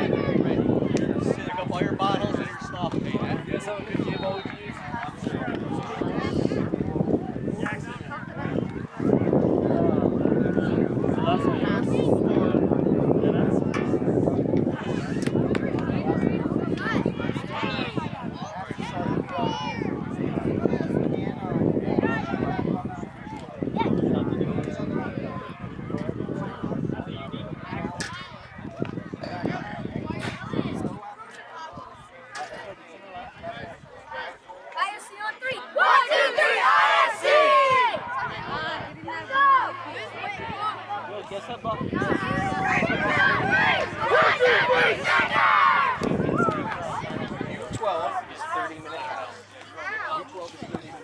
Pick up all your bottles and your stuff. You guys have a good game, OGs? ISC on 3. 1, 2, 3, ISC! Guess that ball. 1, 2, 3, second! 12 is 30 minutes. 12 is 30 minutes.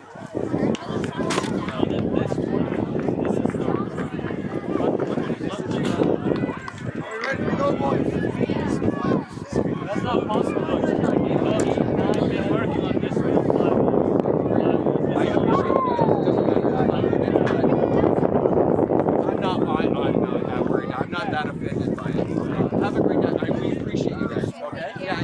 Ready to go, boys? That's not possible, though. I've been working on this one. I'm not that offended by it. Have a great night. We appreciate you guys. Okay? Yeah.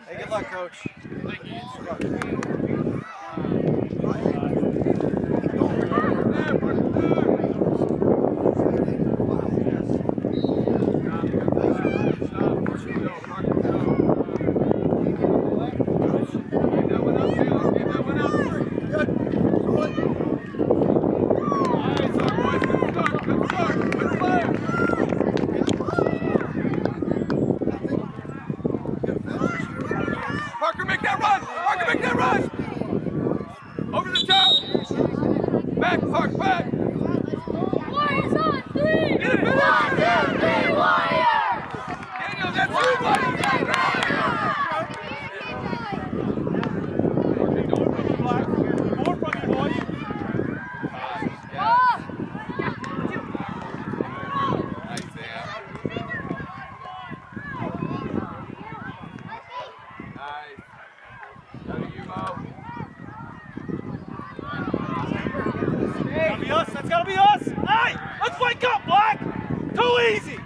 Hey, good luck, Coach. Parker, make that run! Parker, make that run! Over the top! Back, Park, back! Warriors on 3! Get it, 1, 2, 3, Warriors! Daniel, that's you, buddy! That's gotta be us! Hey! Let's wake up, Black! Too easy!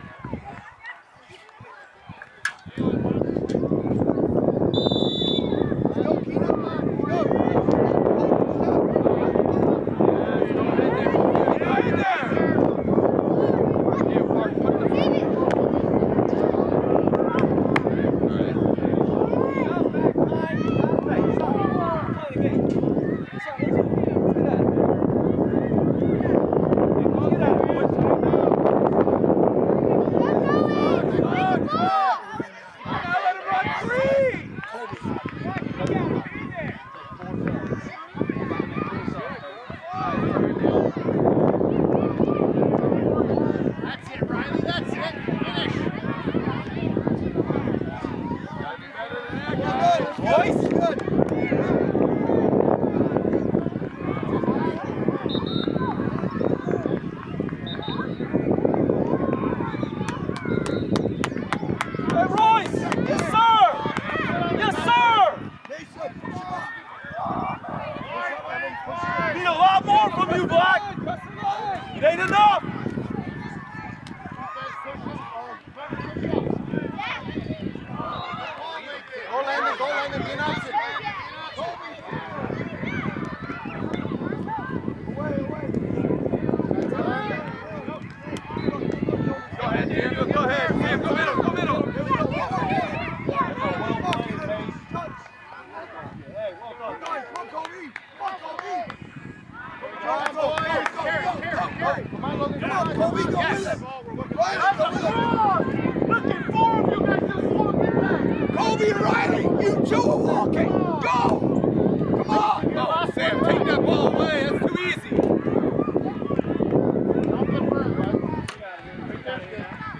Need a lot more from you, Black. It ain't enough. Go, Landon, get out there. Go ahead, Daniel, go ahead. Sam, go middle, go middle. Kobe, go with him! Looking for him, you guys just walking back. Kobe and Riley, you two are walking! Go! Come on! No, Sam, take that ball away. That's too easy.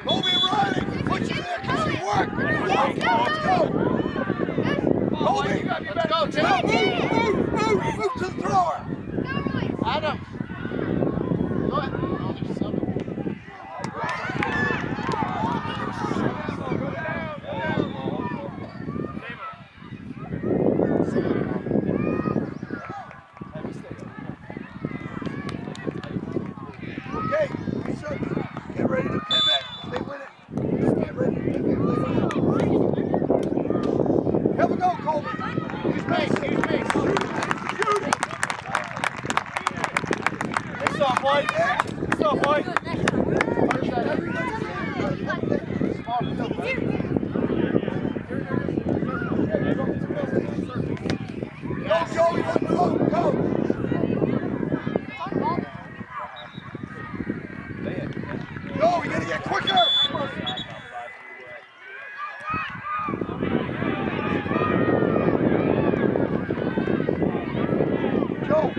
Kobe and Riley, put you there because you work. Let's go! Kobe, let's go, Jay. Move to the thrower. Adam. Go ahead. Yeah, quicker! Joe!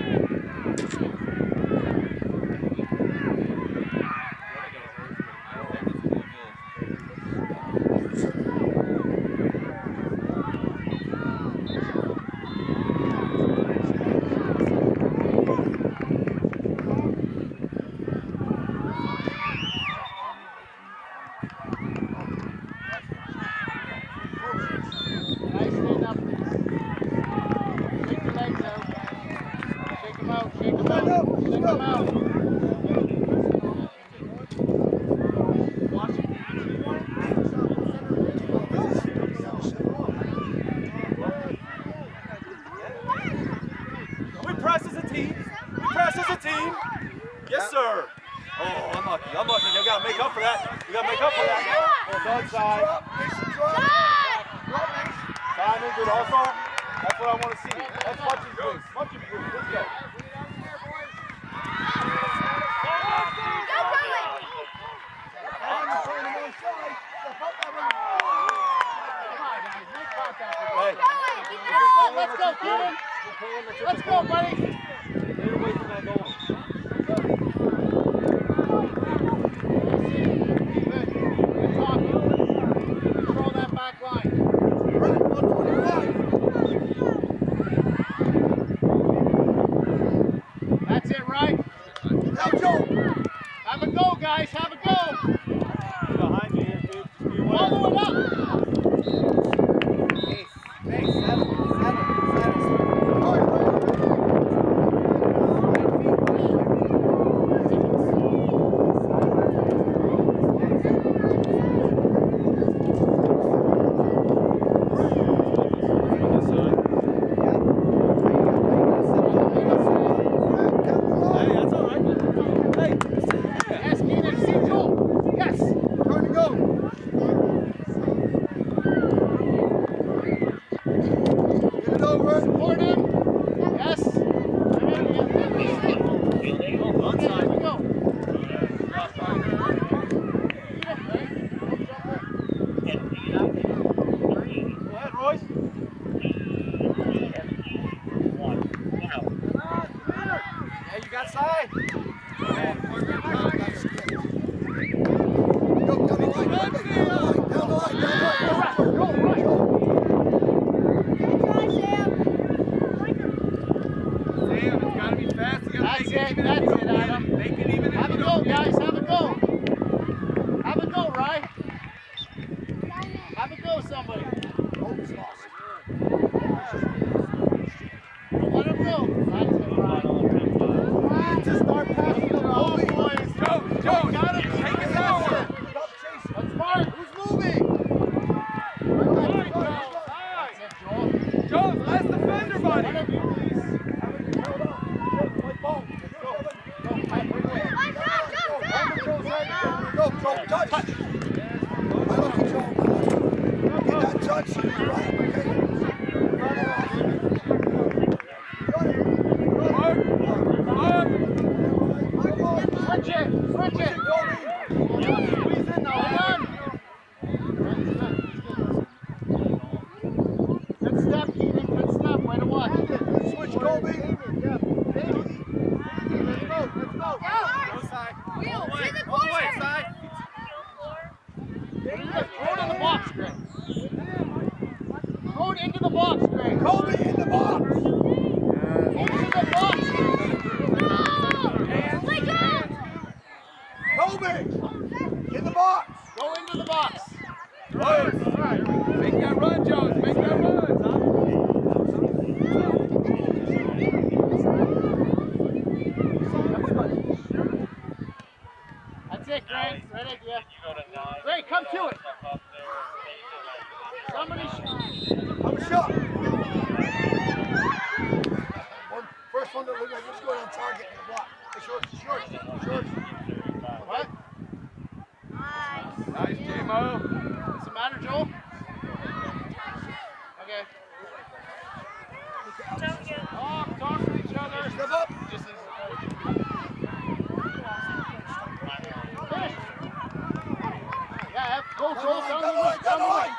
We press as a team. We press as a team. Yes, sir. Oh, unlucky. Unlucky. You gotta make up for that. You gotta make up for that. Well done, side. Simon, good also. That's what I want to see. That's punching, please. Punching, please. Let's go. Hey. Let's go, Kevin. Let's go, buddy. Get away from that goal. Good talking. Control that back line. That's it, right? Now, Joe! Have a go, guys. Have a go. Behind you here, dude. Follow it up. Go, Joel, down the line, down the line.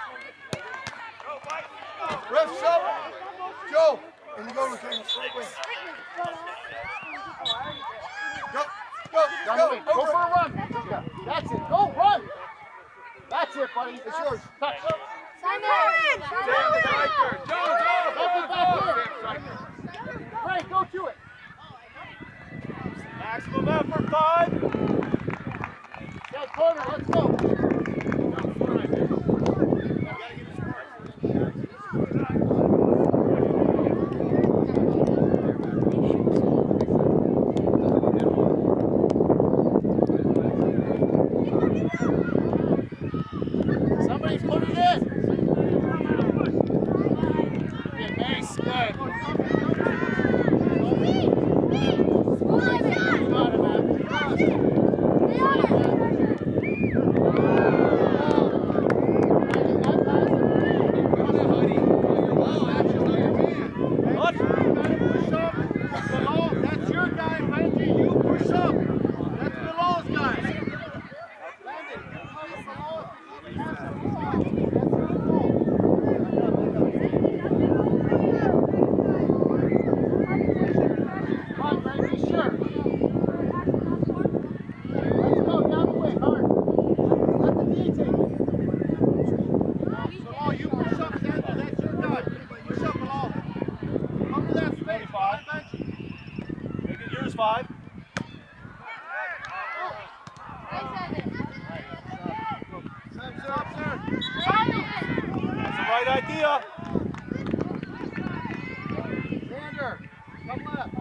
Refs up. Joe. And you go, Lieutenant. Straight way. Go, go, Down go. the way. Go for a run. That's it. Go, run. That's it, buddy. It's yours. Touch. Striker. Joe. Back it back in. Frank, go to it. Maximum effort, 5. That corner, let's go. Somebody's put it in. Yeah, nice. Good. Got it, man. That's your guy, Frankie. You push up. That's Bilaw's guy. Come on, Frankie, sure. Let's go down the way, hard. Let the D take it. Bilal, you push up, Sandra. That's your guy. Push up, Bilal. Come to that space. 5. Make it yours, 5. Stop, sir. That's the right idea. Xander, come left.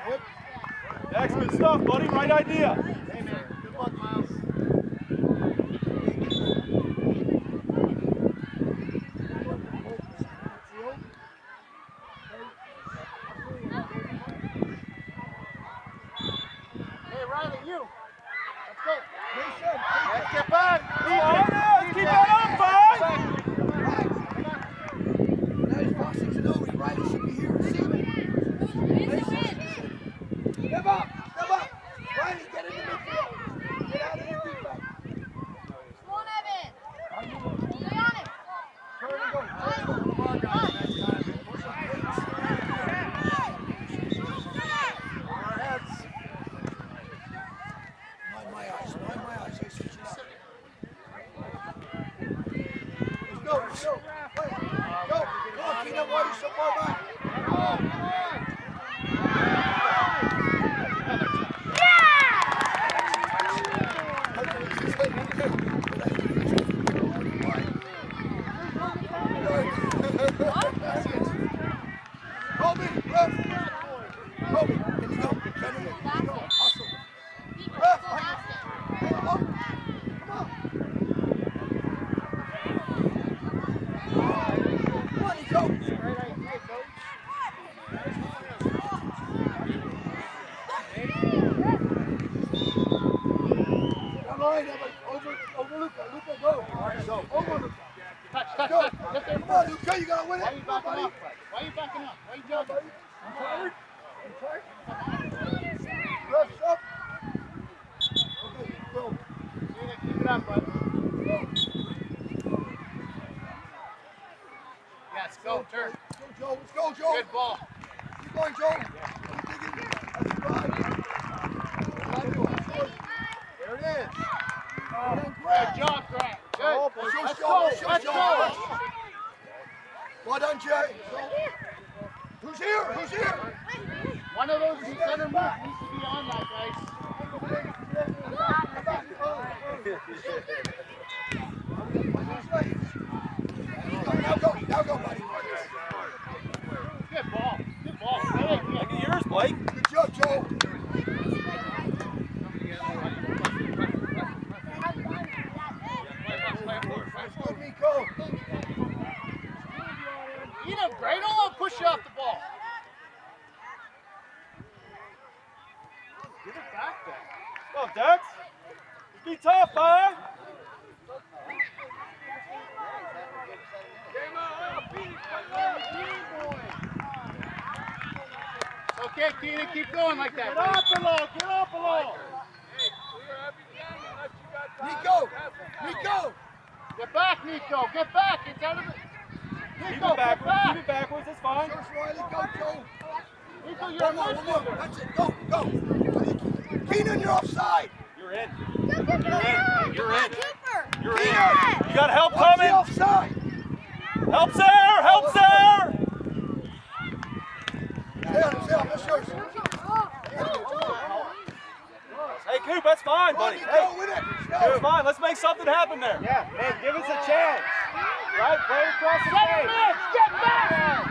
Yep. That's good stuff, buddy. Right idea. Hey, man. Good luck, Miles. Hey, Riley, you. Let's go. Let's get back. Come on, let's keep that up, 5. Nice passing to Noe. Riley should be here. Step up. Step up. Riley, get in the midfield. Get out of the feedback. Turn and go. Turn and go. Come on, guys. Our heads. Mind my eyes. Mind my eyes. I see what you said. Let's go. Let's go. Go. Come on, Keenan. Why are you so far back? Come on. Come on. Kobe, ref. Kobe, can you go? Can you go? Hustle. Ref, come on. Come on, Nico. Come on, over Luca. Luca, go. Go. Over Luca. Touch. Go. Get there Come on, first. Luca, you gotta win it. Why are you Come on, backing buddy. up? Why are you backing up? Why are you jumping? I'm tired. Refs up. Okay, go. Keep it up, bud. Yes, go, turn. Let's go, Joe. Let's go, Joe. Good ball. Keep going, Joe. Keep digging. That's right. There it is. Good job, Grant. Good. Let's go. Let's go. Well done, Jay. Who's here? Who's here? One of those center moves needs to be on that, guys. Now go, buddy. Good ball. Good ball. Hey, Make it yours, Blake. Good job, Joe. That's good, Nico. Eat him, Gray. Don't let him push you off the ball. Give it back then. Go, Dex. Be tough, 5. Okay, Keenan, keep going like that. Get up below. Get up below. Hey, we were happy to unless you got Nico! Nico! Get back, Nico! Get back! It's out of the... Keep Nico, it backwards. get back! Keep it backwards. It's fine. Search Riley, go, Joe! Nico, you're a One more. midfielder! That's it, go, go! Keenan, you're offside! You're in. Go, Cooper! You're in. Cooper! You're in. Yes! You got help Watch the coming. offside! Help's there. Help's there. Stay on, that's yours. Hey, Coop, that's fine, buddy. Go, Hey, win it! it's fine. Let's make something happen there. Yeah, man, give us a chance! Right? Play across the Center face. mid! Get back!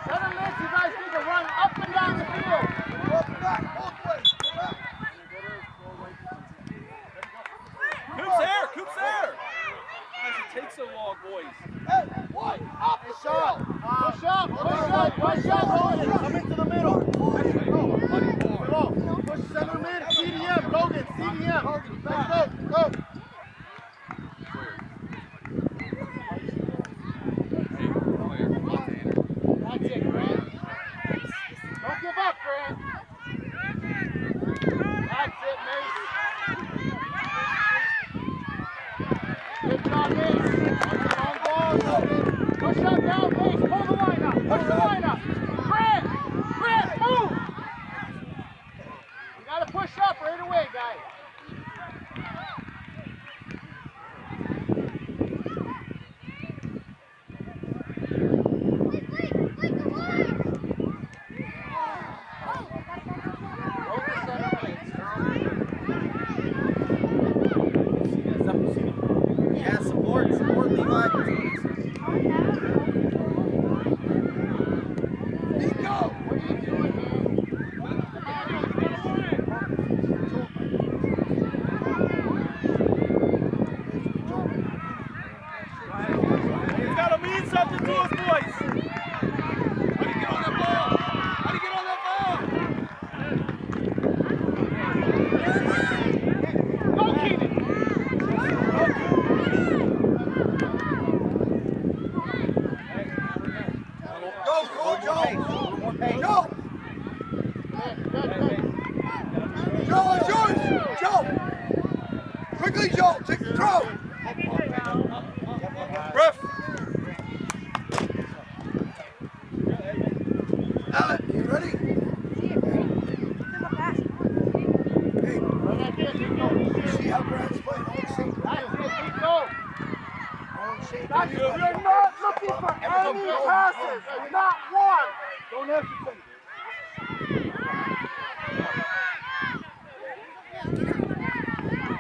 Center mid, you guys need to run up and down the field! Go back, both ways, go back. Coop's there. Coop's there. Why does it take so long, boys? Hey, what? Up the shot! Push up! Push up! Push up! Logan, come into the middle! Come on! Push center mid! CDM! Logan! CDM! Let's go! Go! That's it, Grant! Don't give up, Grant! That's it, Mace! Good job, Mace! On ball, Logan! Push up down, Mace! Pull the line up! Push the line up! Grant! Grant, move! You gotta push up right away, guys. Roll the center mid. Yeah, support Levi. Nico! What are you doing, It's got to mean something to us, boys. How do you get on that ball? How do you get on that ball? Go, Keenan! Go, Joe! Joe! Joe, it's yours! Joe! Quickly, Joe! Take the throw! Ref! Allen, you ready? Hey, you see how Brad's playing? I don't see. I don't see. You're not looking for any passes! Not one! Don't hesitate.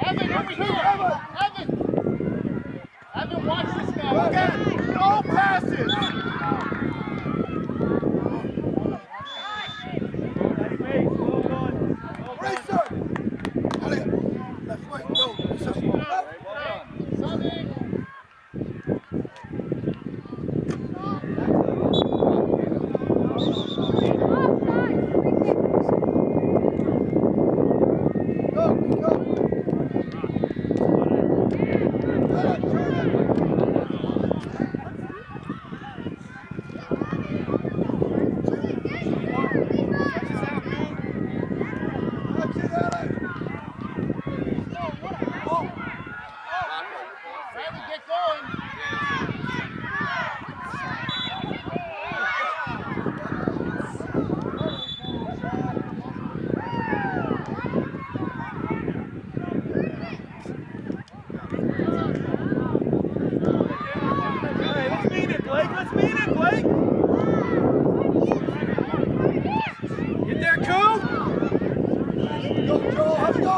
Evan, over here! Evan! Evan, watch this guy. Again, no passes! Racer! Elliot, left wing, go. Sunny! Go, go. That's it, Elliot. Riley, get going! Hey, let's mean it, Blake. Let's mean it, Blake. Get there, Coop. Go, Joe, let's go.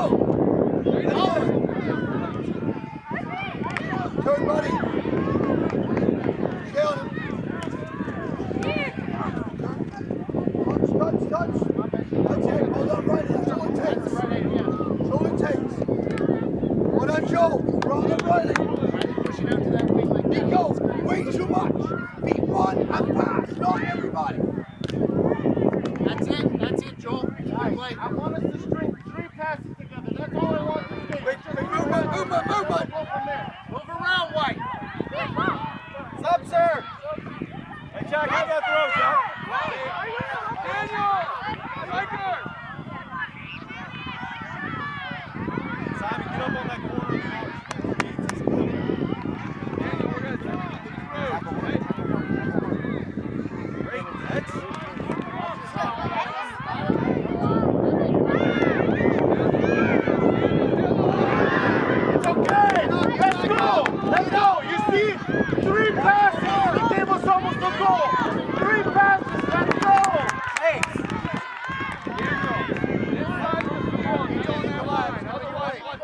Turn, buddy. Stay on him. Touch. That's it. Hold on, right. That's all it takes. That's all it takes. Well done, Joe. Wrong and Riley. Pushing out to that wing like that. Nico, way too much. Beat one and pass, not everybody. That's it, Joel. Guys, I want us to string 3 passes together. That's all I want this game. Wait, movement. Go from there. Move around, White. What's up, sir? Hey, Jack, how that throw, Jack? Daniel! Striker! on that corner of the arch. Daniel, we're going to take it to the road, okay? Great, that's... It's okay. Let's go. Let's go. You see? 3 passes. The game was almost a goal. 3 passes. Let's go. Hey! Daniel, inside the field, get on that line. Otherwise, what?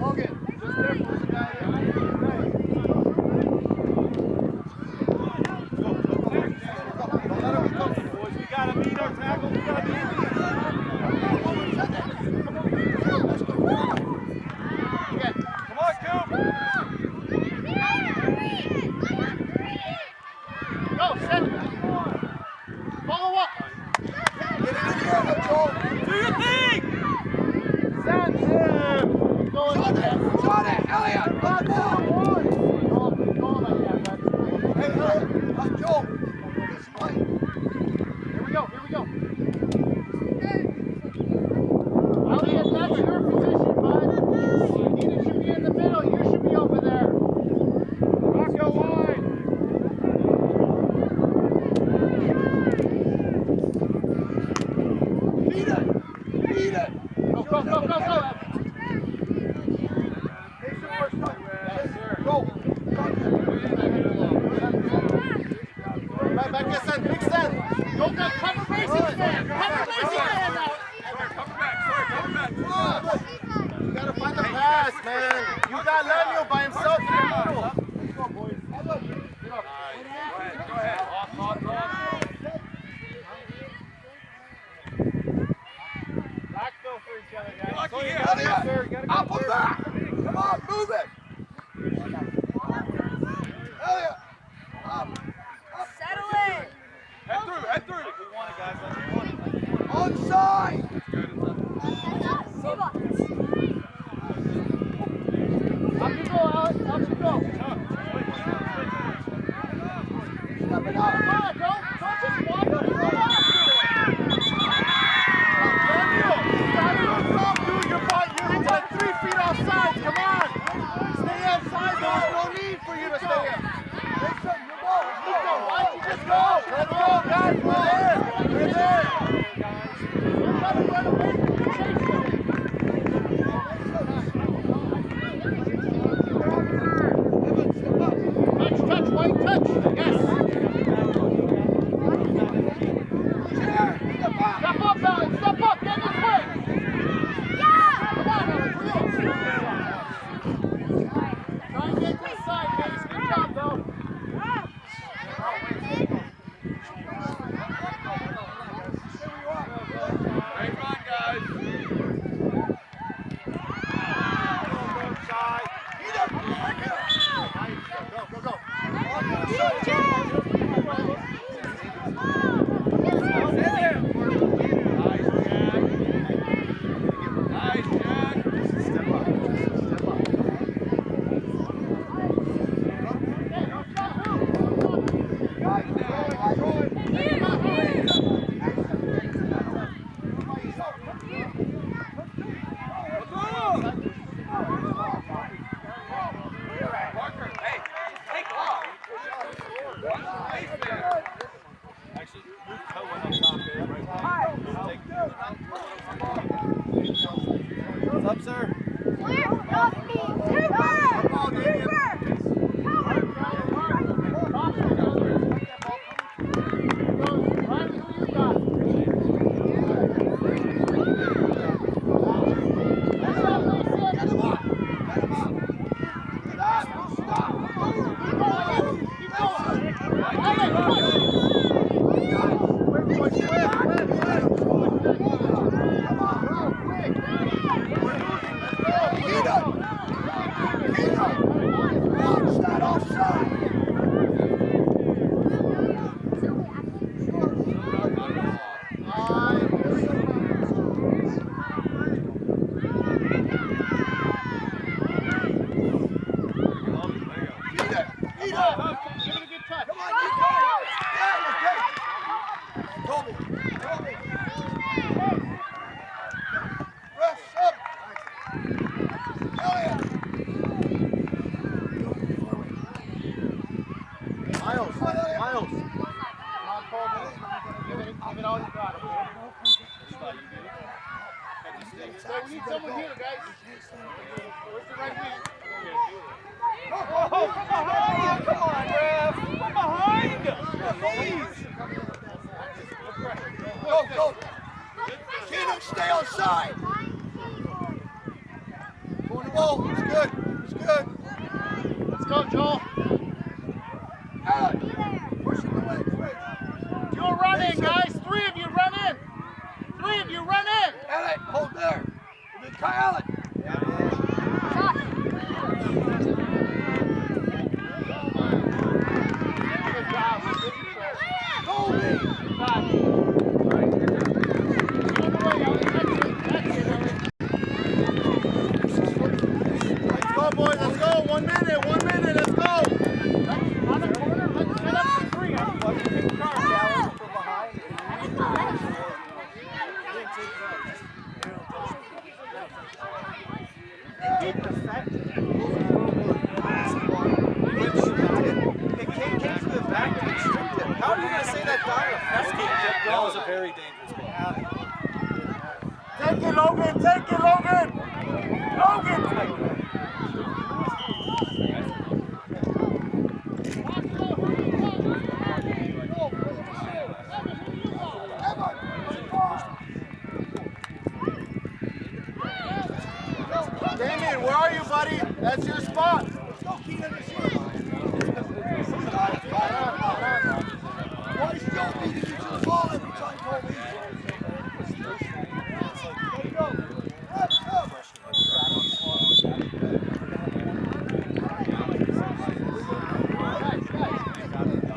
Logan, just careful with the guy there. Boys, we gotta meet our tackle. We gotta meet him. Come on, Coop. Go, set it. Follow up. Get it in the air, Joel. Do your thing. Send him. Shot it. Shot it. Elliot. Come on. Hey, Elliot. Joel. This way. Here we go. Elliot, that's your position, bud. Neither should be in the middle. You should be over there. Go wide. Beat it. Beat it. Go. Take some more stuff. Go. Back this end. Big send. Go, cover bases, man. Cover bases, man. You gotta find the pass, man. You got Lemuel by himself in the middle. Let's go, boys. Go ahead. Off. Backfill for each other, guys. Lucky here. Elliot. Up and back. Come on, move it. Elliot. Up. Settle in. Head through. We want it, guys. Let's want it. Onside. Up you go, Alex. Up you go. Step it up. Don't just walk up. Go after it. Daniel, stop doing your part. You're like 3 feet offside. Come on. Stay outside. There's no need for you to stay in. Take some. Your ball. Nico, why don't you just go? Let's go, guys. We're there. We're trying to run away from the chase. Touch, white touch. Yes. Give it all you got, okay? So we need someone here, guys. Where's the right wing? Oh, from behind! Come on, ref! From behind! Please! Go! Keenan, stay on side! Go on the ball. It's good. It's good. Let's go, Joel. Allen, pushing the legs, Rich. Do a run in, guys. 3 of you run in. 3 of you run in. Allen, hold there. And then Kyle Allen. Good job. Go, me. Let's go, boys. Let's go. 1 minute. 1 minute. Let's go. On the corner. Let's set up for 3. How are you going to say that That was a very dangerous ball. Take it, Logan. Take it, Logan. Logan.